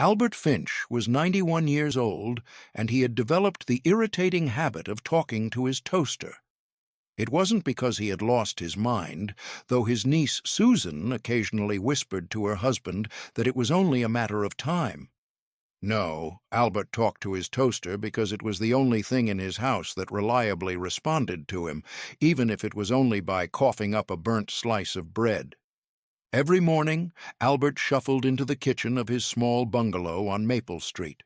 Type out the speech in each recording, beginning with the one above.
Albert Finch was 91 years old, and he had developed the irritating habit of talking to his toaster. It wasn't because he had lost his mind, though his niece Susan occasionally whispered to her husband that it was only a matter of time. No, Albert talked to his toaster because it was the only thing in his house that reliably responded to him, even if it was only by coughing up a burnt slice of bread. Every morning, Albert shuffled into the kitchen of his small bungalow on Maple Street.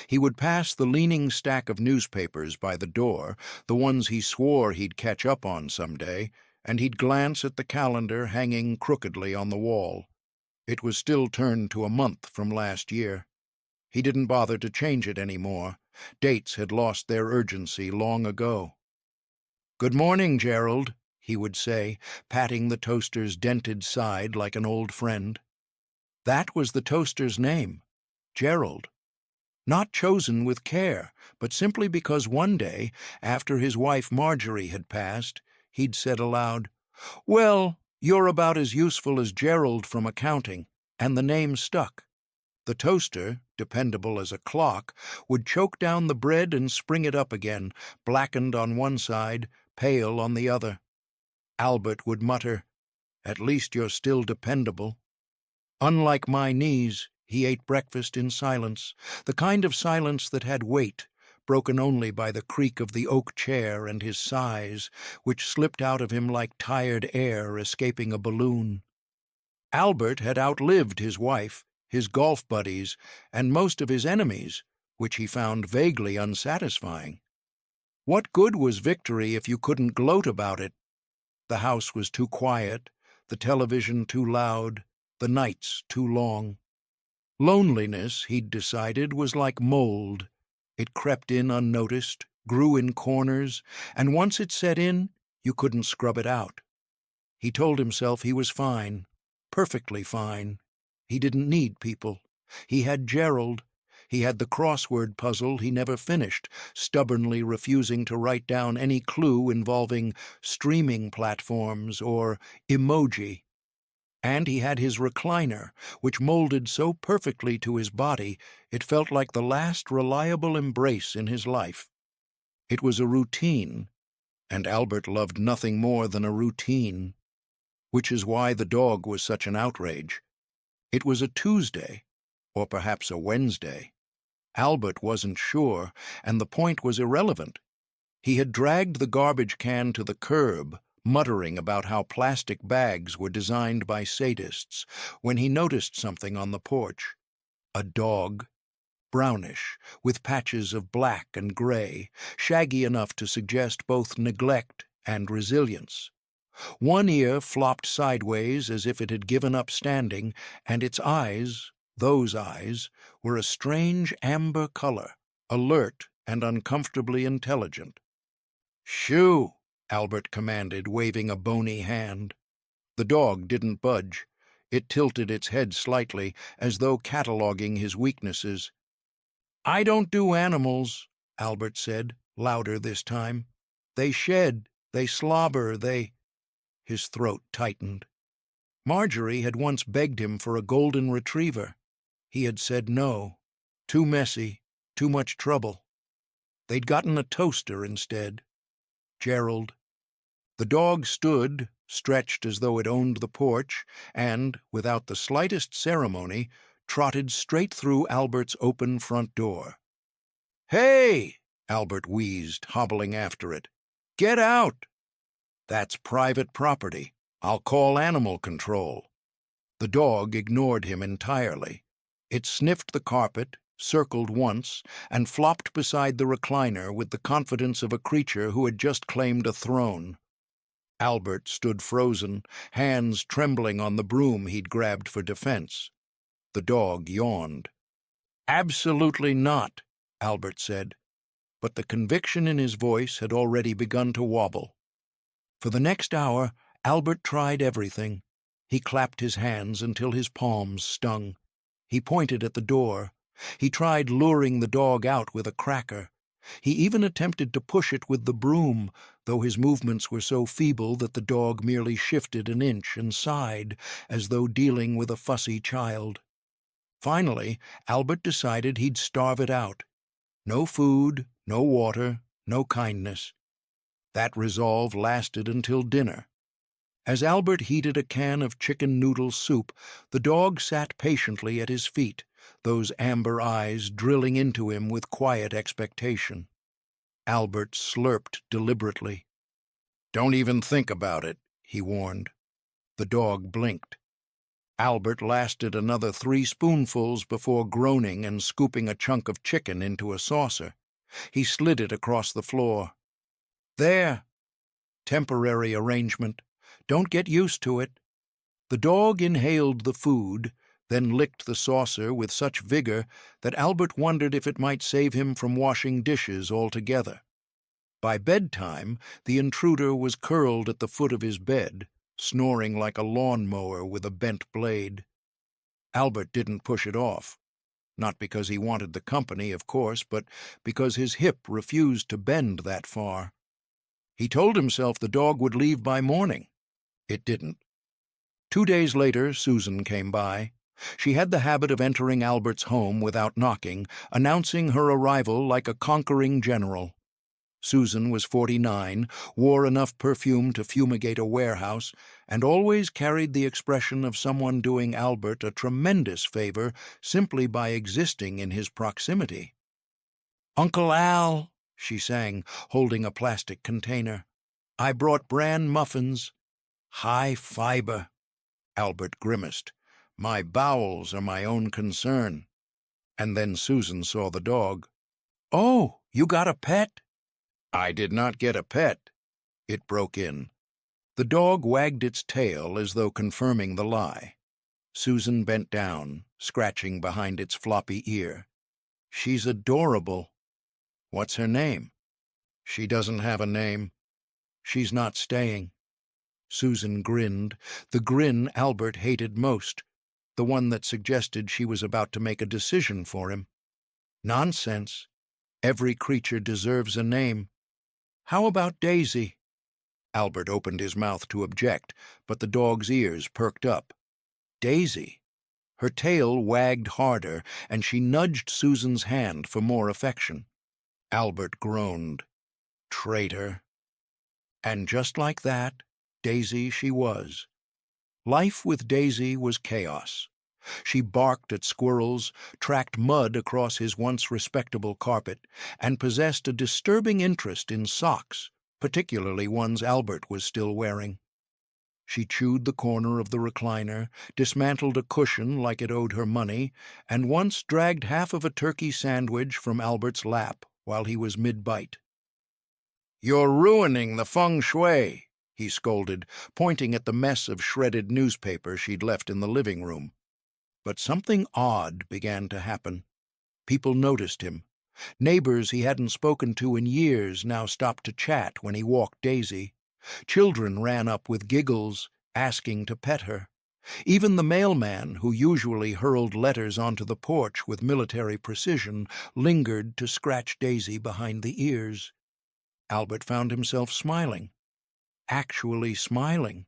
He would pass the leaning stack of newspapers by the door, the ones he swore he'd catch up on someday, and he'd glance at the calendar hanging crookedly on the wall. It was still turned to a month from last year. He didn't bother to change it anymore. Dates had lost their urgency long ago. "Good morning, Gerald," he would say, patting the toaster's dented side like an old friend. That was the toaster's name, Gerald. Not chosen with care, but simply because one day, after his wife Marjorie had passed, he'd said aloud, "Well, you're about as useful as Gerald from accounting," and the name stuck. The toaster, dependable as a clock, would choke down the bread and spring it up again, blackened on one side, pale on the other. Albert would mutter, "At least you're still dependable." Unlike my knees, he ate breakfast in silence, the kind of silence that had weight, broken only by the creak of the oak chair and his sighs, which slipped out of him like tired air escaping a balloon. Albert had outlived his wife, his golf buddies, and most of his enemies, which he found vaguely unsatisfying. What good was victory if you couldn't gloat about it? The house was too quiet, the television too loud, the nights too long. Loneliness, he'd decided, was like mold. It crept in unnoticed, grew in corners, and once it set in, you couldn't scrub it out. He told himself he was fine, perfectly fine. He didn't need people. He had Gerald. He had the crossword puzzle he never finished, stubbornly refusing to write down any clue involving streaming platforms or emoji. And he had his recliner, which molded so perfectly to his body it felt like the last reliable embrace in his life. It was a routine, and Albert loved nothing more than a routine, which is why the dog was such an outrage. It was a Tuesday, or perhaps a Wednesday. Albert wasn't sure, and the point was irrelevant. He had dragged the garbage can to the curb, muttering about how plastic bags were designed by sadists, when he noticed something on the porch. A dog, brownish, with patches of black and gray, shaggy enough to suggest both neglect and resilience. One ear flopped sideways as if it had given up standing, and its eyes, those eyes, were a strange amber color, alert and uncomfortably intelligent. "Shoo!" Albert commanded, waving a bony hand. The dog didn't budge. It tilted its head slightly, as though cataloging his weaknesses. "I don't do animals," Albert said, louder this time. "They shed, they slobber, they—" His throat tightened. Marjorie had once begged him for a golden retriever. He had said no. Too messy, too much trouble. They'd gotten a toaster instead. Gerald. The dog stood, stretched as though it owned the porch, and, without the slightest ceremony, trotted straight through Albert's open front door. "Hey!" Albert wheezed, hobbling after it. "Get out!" "That's private property. I'll call animal control." The dog ignored him entirely. It sniffed the carpet, circled once, and flopped beside the recliner with the confidence of a creature who had just claimed a throne. Albert stood frozen, hands trembling on the broom he'd grabbed for defense. The dog yawned. "Absolutely not," Albert said, but the conviction in his voice had already begun to wobble. For the next hour, Albert tried everything. He clapped his hands until his palms stung. He pointed at the door. He tried luring the dog out with a cracker. He even attempted to push it with the broom, though his movements were so feeble that the dog merely shifted an inch and sighed, as though dealing with a fussy child. Finally, Albert decided he'd starve it out. No food, no water, no kindness. That resolve lasted until dinner. As Albert heated a can of chicken noodle soup, the dog sat patiently at his feet, those amber eyes drilling into him with quiet expectation. Albert slurped deliberately. "Don't even think about it," he warned. The dog blinked. Albert lasted another 3 spoonfuls before groaning and scooping a chunk of chicken into a saucer. He slid it across the floor. "There. Temporary arrangement. Don't get used to it." The dog inhaled the food, then licked the saucer with such vigor that Albert wondered if it might save him from washing dishes altogether. By bedtime, the intruder was curled at the foot of his bed, snoring like a lawn-mower with a bent blade. Albert didn't push it off. Not because he wanted the company, of course, but because his hip refused to bend that far. He told himself the dog would leave by morning. It didn't. 2 days later, Susan came by. She had the habit of entering Albert's home without knocking, announcing her arrival like a conquering general. Susan was 49, wore enough perfume to fumigate a warehouse, and always carried the expression of someone doing Albert a tremendous favor simply by existing in his proximity. "Uncle Al," she sang, holding a plastic container. "I brought bran muffins. High fiber." Albert grimaced. "My bowels are my own concern." And then Susan saw the dog. "Oh, you got a pet?" "I did not get a pet," it broke in. The dog wagged its tail as though confirming the lie. Susan bent down, scratching behind its floppy ear. "She's adorable." "What's her name?" "She doesn't have a name. She's not staying." Susan grinned, the grin Albert hated most, the one that suggested she was about to make a decision for him. "Nonsense. Every creature deserves a name. How about Daisy?" Albert opened his mouth to object, but the dog's ears perked up. Daisy? Her tail wagged harder, and she nudged Susan's hand for more affection. Albert groaned. Traitor. And just like that, Daisy she was. Life with Daisy was chaos. She barked at squirrels, tracked mud across his once respectable carpet, and possessed a disturbing interest in socks, particularly ones Albert was still wearing. She chewed the corner of the recliner, dismantled a cushion like it owed her money, and once dragged half of a turkey sandwich from Albert's lap while he was mid-bite. "You're ruining the feng shui," he scolded, pointing at the mess of shredded newspaper she'd left in the living room. But something odd began to happen. People noticed him. Neighbors he hadn't spoken to in years now stopped to chat when he walked Daisy. Children ran up with giggles, asking to pet her. Even the mailman, who usually hurled letters onto the porch with military precision, lingered to scratch Daisy behind the ears. Albert found himself smiling. Actually smiling.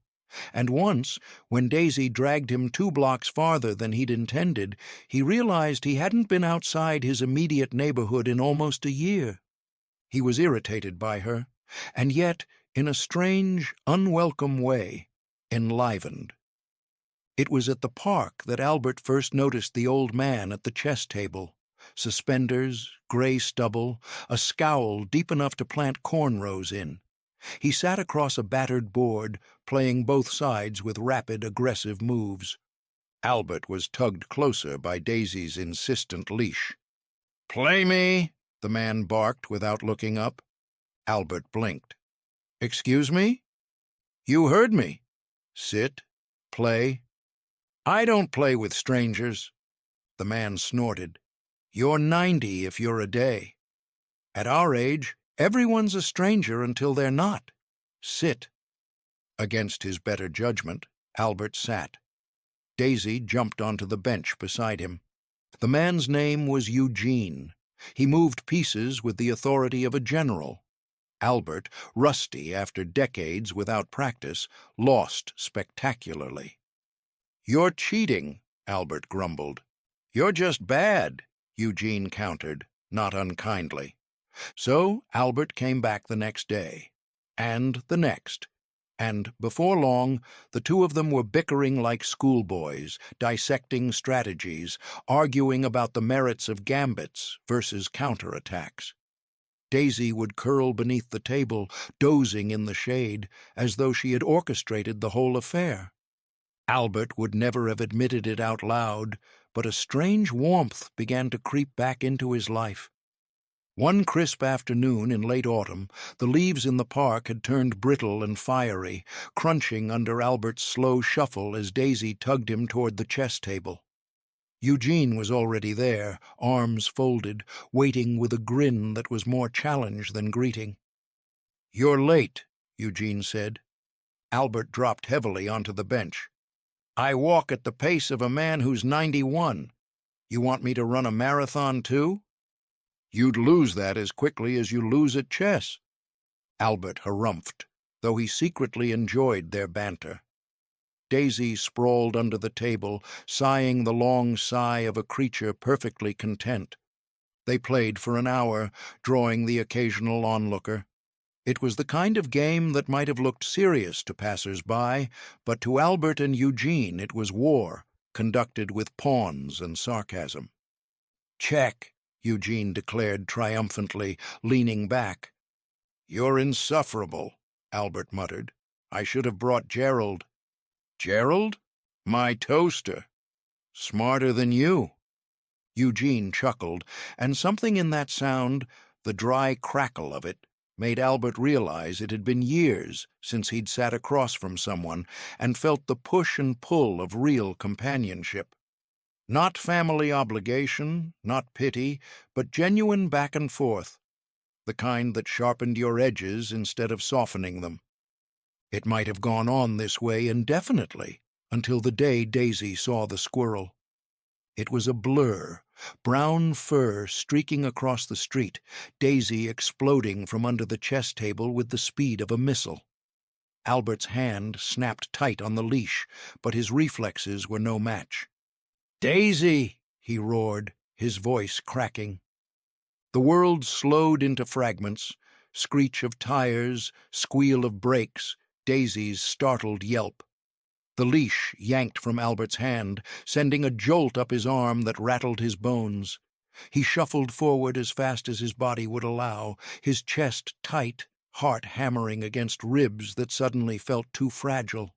And once, when Daisy dragged him 2 blocks farther than he'd intended, he realized he hadn't been outside his immediate neighborhood in almost a year. He was irritated by her, and yet, in a strange, unwelcome way, enlivened. It was at the park that Albert first noticed the old man at the chess table. Suspenders, gray stubble, a scowl deep enough to plant cornrows in. He sat across a battered board, playing both sides with rapid, aggressive moves. Albert was tugged closer by Daisy's insistent leash. "Play me," the man barked without looking up. Albert blinked. "Excuse me?" "You heard me. Sit. Play." "I don't play with strangers." The man snorted. "You're 90 if you're a day. At our age, everyone's a stranger until they're not. Sit." Against his better judgment, Albert sat. Daisy jumped onto the bench beside him. The man's name was Eugene. He moved pieces with the authority of a general. Albert, rusty after decades without practice, lost spectacularly. "You're cheating," Albert grumbled. "You're just bad," Eugene countered, not unkindly. So Albert came back the next day, and the next, and before long the two of them were bickering like schoolboys, dissecting strategies, arguing about the merits of gambits versus counterattacks. Daisy would curl beneath the table, dozing in the shade, as though she had orchestrated the whole affair. Albert would never have admitted it out loud, but a strange warmth began to creep back into his life. One crisp afternoon in late autumn, the leaves in the park had turned brittle and fiery, crunching under Albert's slow shuffle as Daisy tugged him toward the chess table. Eugene was already there, arms folded, waiting with a grin that was more challenge than greeting. "You're late," Eugene said. Albert dropped heavily onto the bench. "I walk at the pace of a man who's 91. You want me to run a marathon too?" "You'd lose that as quickly as you lose at chess." Albert harumphed, though he secretly enjoyed their banter. Daisy sprawled under the table, sighing the long sigh of a creature perfectly content. They played for an hour, drawing the occasional onlooker. It was the kind of game that might have looked serious to passers-by, but to Albert and Eugene it was war, conducted with pawns and sarcasm. "Check," Eugene declared triumphantly, leaning back. "You're insufferable," Albert muttered. "I should have brought Gerald." "Gerald? My toaster. Smarter than you." Eugene chuckled, and something in that sound, the dry crackle of it, made Albert realize it had been years since he'd sat across from someone and felt the push and pull of real companionship. Not family obligation, not pity, but genuine back and forth, the kind that sharpened your edges instead of softening them. It might have gone on this way indefinitely, until the day Daisy saw the squirrel. It was a blur, brown fur streaking across the street, Daisy exploding from under the chess table with the speed of a missile. Albert's hand snapped tight on the leash, but his reflexes were no match. "Daisy!" he roared, his voice cracking. The world slowed into fragments, screech of tires, squeal of brakes, Daisy's startled yelp. The leash yanked from Albert's hand, sending a jolt up his arm that rattled his bones. He shuffled forward as fast as his body would allow, his chest tight, heart hammering against ribs that suddenly felt too fragile.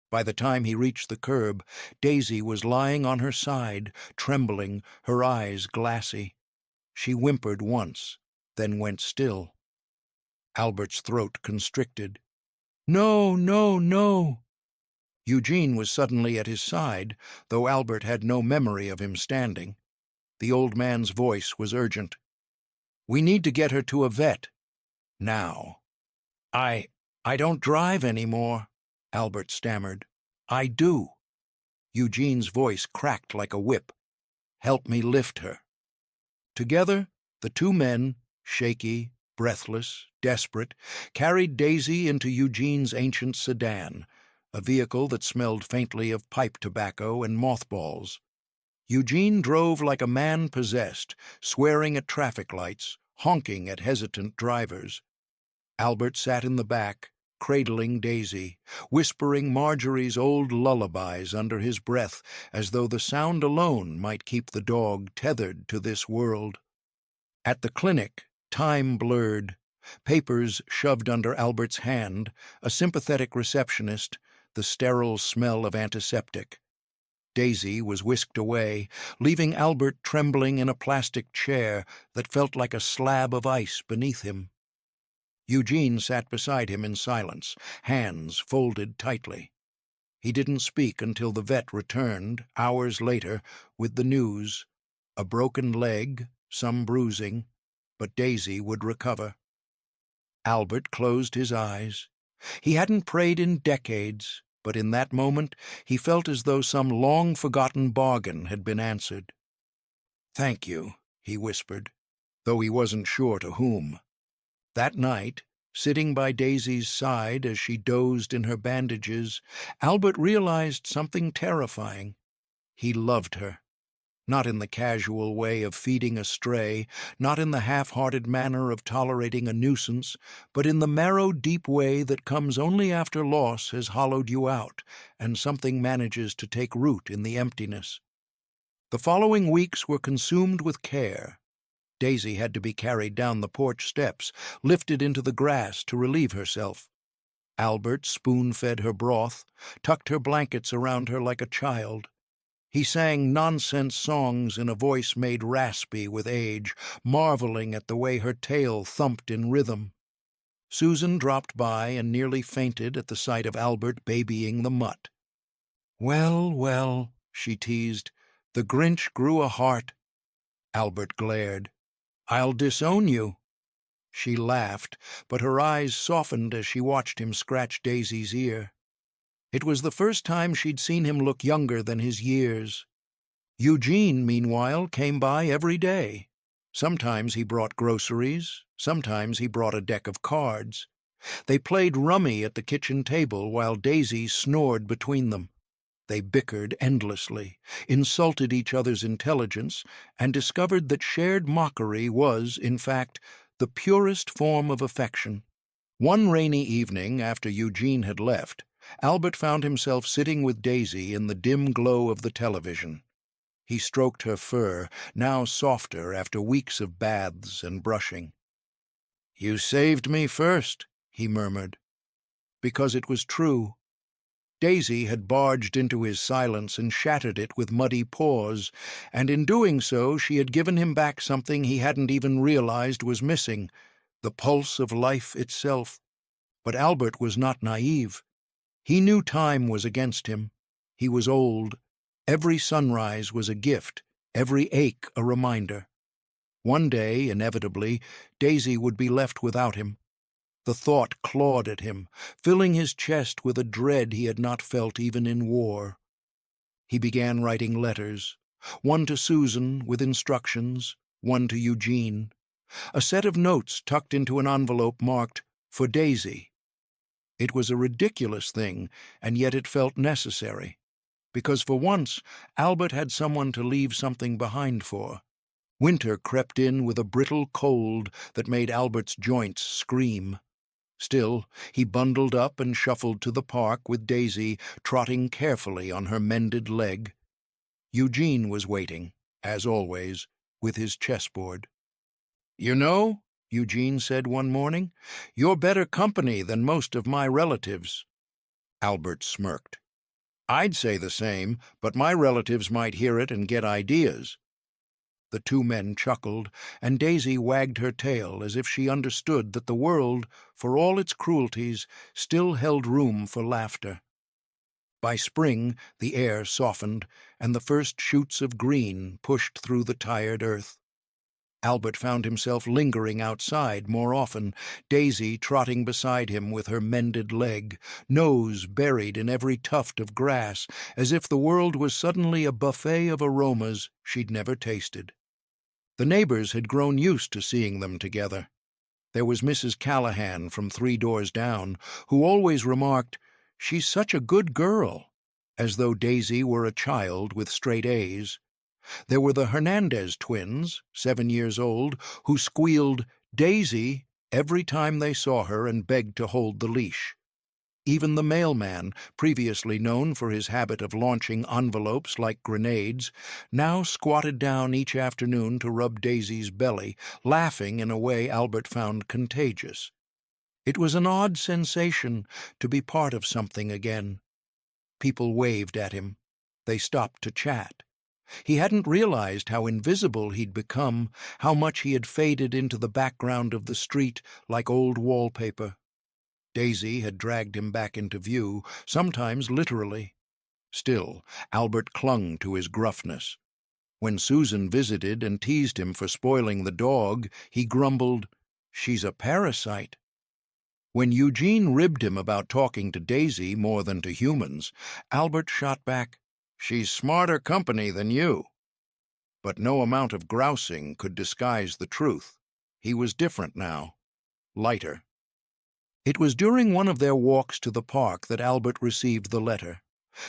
By the time he reached the curb, Daisy was lying on her side, trembling, her eyes glassy. She whimpered once, then went still. Albert's throat constricted. "No, no, no!" Eugene was suddenly at his side, though Albert had no memory of him standing. The old man's voice was urgent. "We need to get her to a vet. Now." I don't drive anymore," Albert stammered. "I do." Eugene's voice cracked like a whip. "Help me lift her." Together, the two men, shaky, breathless, desperate, carried Daisy into Eugene's ancient sedan, a vehicle that smelled faintly of pipe tobacco and mothballs. Eugene drove like a man possessed, swearing at traffic lights, honking at hesitant drivers. Albert sat in the back, cradling Daisy, whispering Marjorie's old lullabies under his breath, as though the sound alone might keep the dog tethered to this world. At the clinic, time blurred, papers shoved under Albert's hand, a sympathetic receptionist, the sterile smell of antiseptic. Daisy was whisked away, leaving Albert trembling in a plastic chair that felt like a slab of ice beneath him. Eugene sat beside him in silence, hands folded tightly. He didn't speak until the vet returned, hours later, with the news: a broken leg, some bruising, but Daisy would recover. Albert closed his eyes. He hadn't prayed in decades, but in that moment he felt as though some long-forgotten bargain had been answered. "Thank you," he whispered, though he wasn't sure to whom. That night, sitting by Daisy's side as she dozed in her bandages, Albert realized something terrifying. He loved her. not in the casual way of feeding a stray, not in the half-hearted manner of tolerating a nuisance, but in the marrow-deep way that comes only after loss has hollowed you out and something manages to take root in the emptiness. The following weeks were consumed with care. Daisy had to be carried down the porch steps, lifted into the grass to relieve herself. Albert spoon-fed her broth, tucked her blankets around her like a child. He sang nonsense songs in a voice made raspy with age, marveling at the way her tail thumped in rhythm. Susan dropped by and nearly fainted at the sight of Albert babying the mutt. "Well, well," she teased, "the Grinch grew a heart." Albert glared. "I'll disown you." She laughed, but her eyes softened as she watched him scratch Daisy's ear. It was the first time she'd seen him look younger than his years. Eugene, meanwhile, came by every day. Sometimes he brought groceries, sometimes he brought a deck of cards. They played rummy at the kitchen table while Daisy snored between them. They bickered endlessly, insulted each other's intelligence, and discovered that shared mockery was, in fact, the purest form of affection. One rainy evening, after Eugene had left, Albert found himself sitting with Daisy in the dim glow of the television. He stroked her fur, now softer after weeks of baths and brushing. "You saved me first," he murmured. Because it was true. Daisy had barged into his silence and shattered it with muddy paws, and in doing so she had given him back something he hadn't even realized was missing, the pulse of life itself. But Albert was not naive. He knew time was against him. He was old. Every sunrise was a gift, every ache a reminder. One day, inevitably, Daisy would be left without him. The thought clawed at him, filling his chest with a dread he had not felt even in war. He began writing letters, one to Susan with instructions, one to Eugene, a set of notes tucked into an envelope marked, "For Daisy." It was a ridiculous thing, and yet it felt necessary, because for once Albert had someone to leave something behind for. Winter crept in with a brittle cold that made Albert's joints scream. Still, he bundled up and shuffled to the park with Daisy trotting carefully on her mended leg. Eugene was waiting, as always, with his chessboard. "You know," Eugene said one morning, "you're better company than most of my relatives." Albert smirked. "I'd say the same, but my relatives might hear it and get ideas." The two men chuckled, and Daisy wagged her tail as if she understood that the world, for all its cruelties, still held room for laughter. By spring, the air softened, and the first shoots of green pushed through the tired earth. Albert found himself lingering outside more often, Daisy trotting beside him with her mended leg, nose buried in every tuft of grass, as if the world was suddenly a buffet of aromas she'd never tasted. The neighbors had grown used to seeing them together. There was Mrs. Callahan from 3 doors down, who always remarked, "She's such a good girl," as though Daisy were a child with straight A's. There were the Hernandez twins, 7 years old, who squealed, "Daisy," every time they saw her and begged to hold the leash. Even the mailman, previously known for his habit of launching envelopes like grenades, now squatted down each afternoon to rub Daisy's belly, laughing in a way Albert found contagious. It was an odd sensation to be part of something again. People waved at him. They stopped to chat. He hadn't realized how invisible he'd become, how much he had faded into the background of the street like old wallpaper. Daisy had dragged him back into view, sometimes literally. Still, Albert clung to his gruffness. When Susan visited and teased him for spoiling the dog, he grumbled, "She's a parasite." When Eugene ribbed him about talking to Daisy more than to humans, Albert shot back, "She's smarter company than you." But no amount of grousing could disguise the truth. He was different now, lighter. It was during one of their walks to the park that Albert received the letter.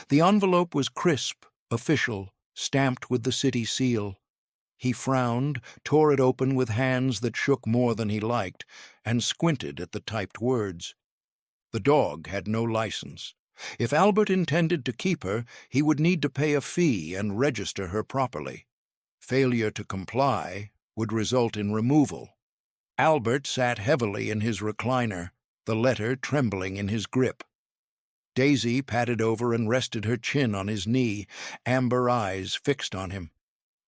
The envelope was crisp, official, stamped with the city seal. He frowned, tore it open with hands that shook more than he liked, and squinted at the typed words. The dog had no license. If Albert intended to keep her, he would need to pay a fee and register her properly. Failure to comply would result in removal. Albert sat heavily in his recliner, the letter trembling in his grip. Daisy padded over and rested her chin on his knee, amber eyes fixed on him.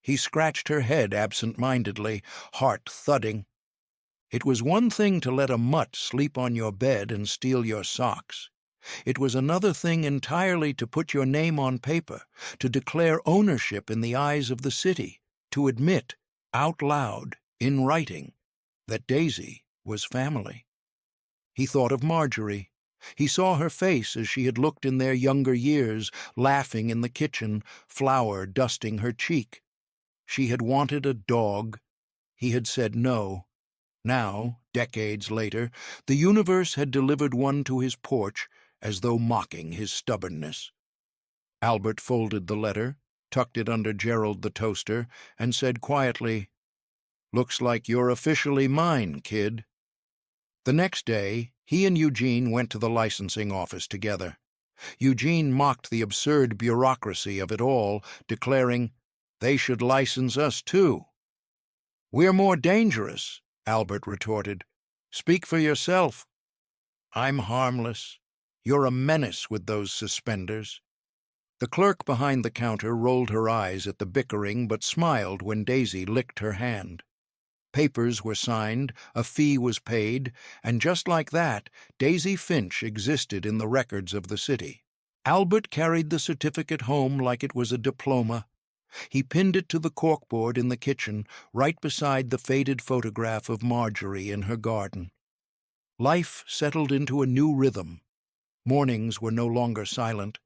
He scratched her head absent-mindedly, heart thudding. It was one thing to let a mutt sleep on your bed and steal your socks. It was another thing entirely to put your name on paper, to declare ownership in the eyes of the city, to admit, out loud, in writing, that Daisy was family. He thought of Marjorie. He saw her face as she had looked in their younger years, laughing in the kitchen, flour dusting her cheek. She had wanted a dog. He had said no. Now, decades later, the universe had delivered one to his porch, as though mocking his stubbornness. Albert folded the letter, tucked it under Gerald the toaster, and said quietly, "Looks like you're officially mine, kid." The next day, he and Eugene went to the licensing office together. Eugene mocked the absurd bureaucracy of it all, declaring, "They should license us too." "We're more dangerous," Albert retorted. "Speak for yourself." "I'm harmless. You're a menace with those suspenders." The clerk behind the counter rolled her eyes at the bickering but smiled when Daisy licked her hand. Papers were signed, a fee was paid, and just like that, Daisy Finch existed in the records of the city. Albert carried the certificate home like it was a diploma. He pinned it to the corkboard in the kitchen, right beside the faded photograph of Marjorie in her garden. Life settled into a new rhythm. Mornings were no longer silent.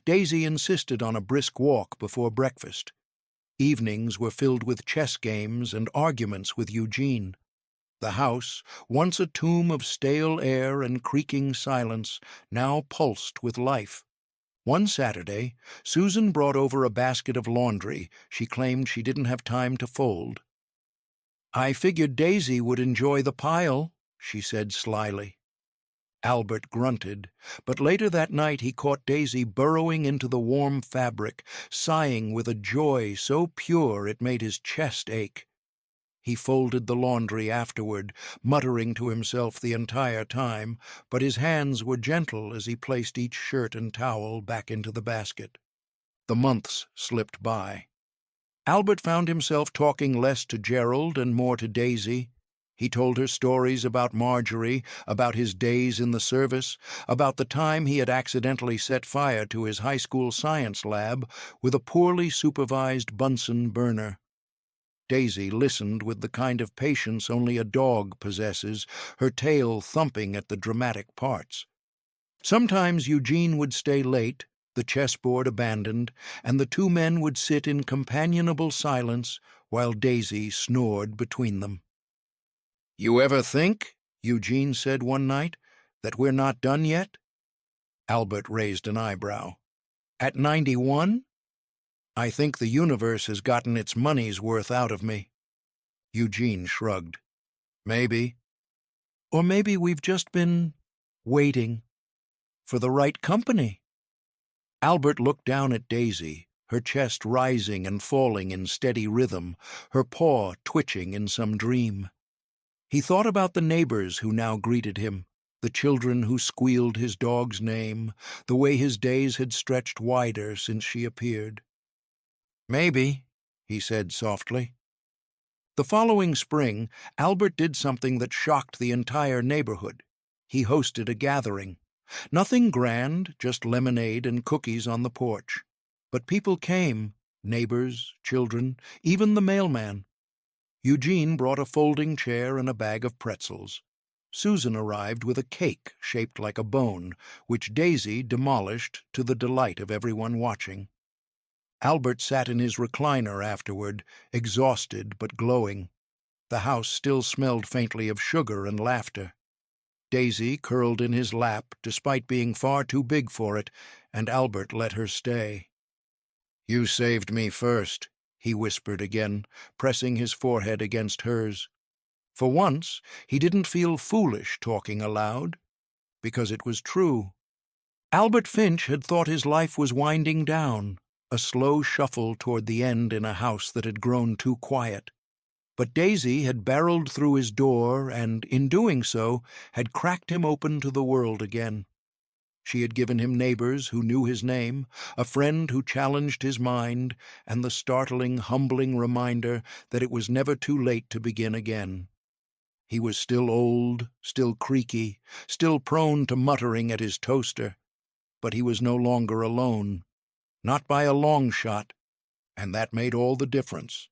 Daisy insisted on a brisk walk before breakfast. Evenings were filled with chess games and arguments with Eugene. The house, once a tomb of stale air and creaking silence, now pulsed with life. One Saturday, Susan brought over a basket of laundry she claimed she didn't have time to fold. "I figured Daisy would enjoy the pile," she said slyly. Albert grunted, but later that night he caught Daisy burrowing into the warm fabric, sighing with a joy so pure it made his chest ache. He folded the laundry afterward, muttering to himself the entire time, but his hands were gentle as he placed each shirt and towel back into the basket. The months slipped by. Albert found himself talking less to Gerald and more to Daisy. He told her stories about Marjorie, about his days in the service, about the time he had accidentally set fire to his high school science lab with a poorly supervised Bunsen burner. Daisy listened with the kind of patience only a dog possesses, her tail thumping at the dramatic parts. Sometimes Eugene would stay late, the chessboard abandoned, and the two men would sit in companionable silence while Daisy snored between them. "You ever think," Eugene said one night, "that we're not done yet?" Albert raised an eyebrow. "At 91? I think the universe has gotten its money's worth out of me." Eugene shrugged. "Maybe. Or maybe we've just been waiting for the right company." Albert looked down at Daisy, her chest rising and falling in steady rhythm, her paw twitching in some dream. He thought about the neighbors who now greeted him, the children who squealed his dog's name, the way his days had stretched wider since she appeared. "Maybe," he said softly. The following spring, Albert did something that shocked the entire neighborhood. He hosted a gathering. Nothing grand, just lemonade and cookies on the porch. But people came, neighbors, children, even the mailman. Eugene brought a folding chair and a bag of pretzels. Susan arrived with a cake shaped like a bone, which Daisy demolished to the delight of everyone watching. Albert sat in his recliner afterward, exhausted but glowing. The house still smelled faintly of sugar and laughter. Daisy curled in his lap, despite being far too big for it, and Albert let her stay. You saved me first, he whispered again, pressing his forehead against hers. For once, he didn't feel foolish talking aloud, because it was true. Albert Finch had thought his life was winding down, a slow shuffle toward the end in a house that had grown too quiet. But Daisy had barreled through his door and, in doing so, had cracked him open to the world again. She had given him neighbors who knew his name, a friend who challenged his mind, and the startling, humbling reminder that it was never too late to begin again. He was still old, still creaky, still prone to muttering at his toaster, but he was no longer alone, not by a long shot, and that made all the difference.